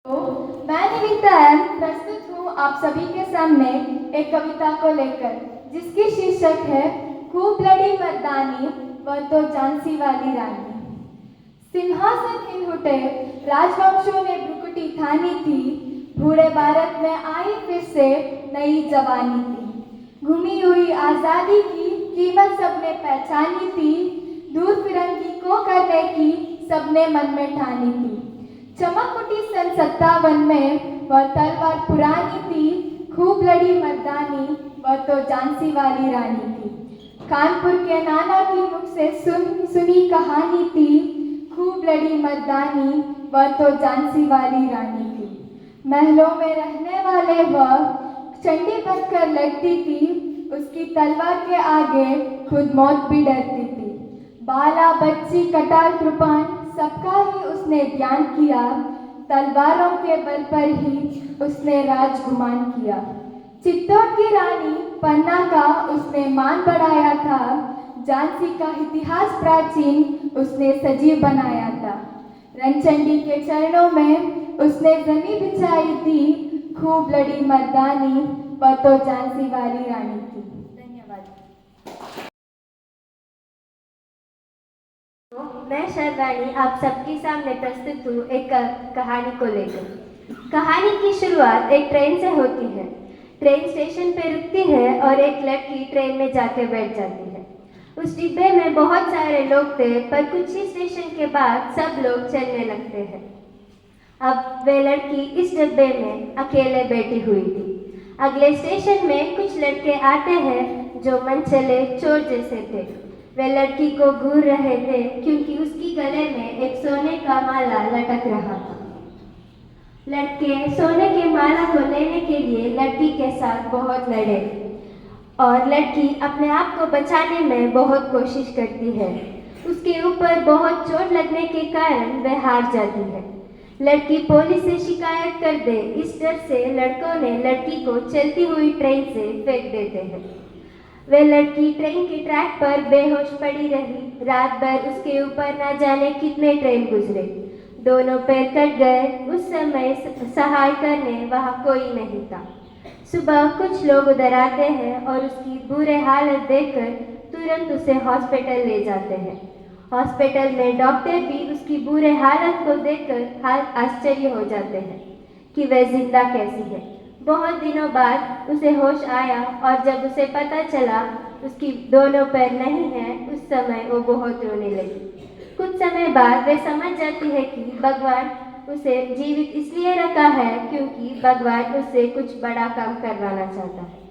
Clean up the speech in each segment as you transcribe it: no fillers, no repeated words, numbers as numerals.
तो मैं निविता प्रस्तुत हूँ आप सभी के सामने एक कविता को लेकर, जिसकी शीर्षक है खूब लड़ी मर्दानी वह तो झांसी वाली रानी। सिंहासन हिल उठे, राजवंशों ने भ्रुकुटी ठानी थी, बूढ़े भारत में आई फिर से नई जवानी थी। घूमी हुई आजादी की कीमत सबने पहचानी थी, दूर फिरंगी को करने की सबने मन में ठानी थी। चमक उठी सन 57 में वह तलवार पुरानी थी, खूब लड़ी मर्दानी वह तो झांसी वाली रानी थी। कानपुर के नाना की मुख से सुनी कहानी थी, खूब लड़ी मर्दानी वह तो झांसी वाली रानी थी। महलों में रहने वाले वह चंडी बनकर लड़ती थी, उसकी तलवार के आगे खुद मौत भी डरती थी। बाला बच्ची कटार कृपाण सबका ही उसने ध्यान किया, तलवारों के बल पर ही उसने राजगुमान किया। चित्तौड़ की रानी पन्ना का उसने मान बढ़ाया था, झांसी का इतिहास प्राचीन उसने सजीव बनाया था। रणचंडी के चरणों में उसने जमी बिछाई थी, खूब लड़ी मर्दानी वह तो झांसी वाली रानी थी। धन्यवाद। मैं शर्वाणी आप सबके सामने प्रस्तुत हूँ एक कहानी को लेकर। कहानी की शुरुआत एक ट्रेन से होती है। ट्रेन स्टेशन पे रुकती है और एक लड़की ट्रेन में जाके बैठ जाती है। उस डिब्बे में बहुत सारे लोग थे, पर कुछ ही स्टेशन के बाद सब लोग चलने लगते हैं। अब वे लड़की इस डिब्बे में अकेले बैठी हुई थी। अगले स्टेशन में कुछ लड़के आते हैं जो मनचले चोर जैसे थे। वे लड़की को घूर रहे थे क्योंकि उसकी गले में एक सोने का माला लटक रहा था। लड़के सोने के माला को लेने के लिए लड़की के साथ बहुत लड़े और लड़की अपने आप को बचाने में बहुत कोशिश करती है। उसके ऊपर बहुत चोट लगने के कारण वह हार जाती है। लड़की पुलिस से शिकायत कर दे, इस डर से लड़कों ने लड़की को चलती हुई ट्रेन से फेंक देते हैं। वे लड़की ट्रेन के ट्रैक पर बेहोश पड़ी रही। रात भर उसके ऊपर न जाने कितने ट्रेन गुजरे, दोनों पैर कट गए। उस समय सहाय करने वहाँ कोई नहीं था। सुबह कुछ लोग उधर आते हैं और उसकी बुरे हालत देखकर तुरंत उसे हॉस्पिटल ले जाते हैं। हॉस्पिटल में डॉक्टर भी उसकी बुरे हालत को देखकर आश्चर्य हो जाते हैं कि वह जिंदा कैसी है। बहुत दिनों बाद उसे होश आया और जब उसे पता चला उसकी दोनों पैर नहीं हैं, उस समय वो बहुत रोने लगी। कुछ समय बाद वे समझ जाती है कि भगवान उसे जीवित इसलिए रखा है क्योंकि भगवान उससे कुछ बड़ा काम करवाना चाहता है।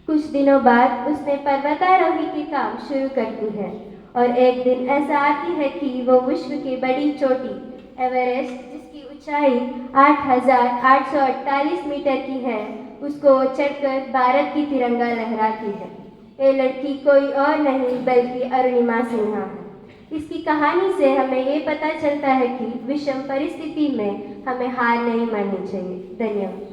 कुछ दिनों बाद उसने पर्वतारोही के काम शुरू करती है और एक दिन ऐसा आती है कि वो विश्व की बड़ी चोटी एवरेस्ट, जिसकी ऊंचाई 8,848 मीटर की है, उसको चढ़कर भारत की तिरंगा लहराती है। ये लड़की कोई और नहीं बल्कि अरुणिमा सिन्हा है। इसकी कहानी से हमें ये पता चलता है कि विषम परिस्थिति में हमें हार नहीं माननी चाहिए। धन्यवाद।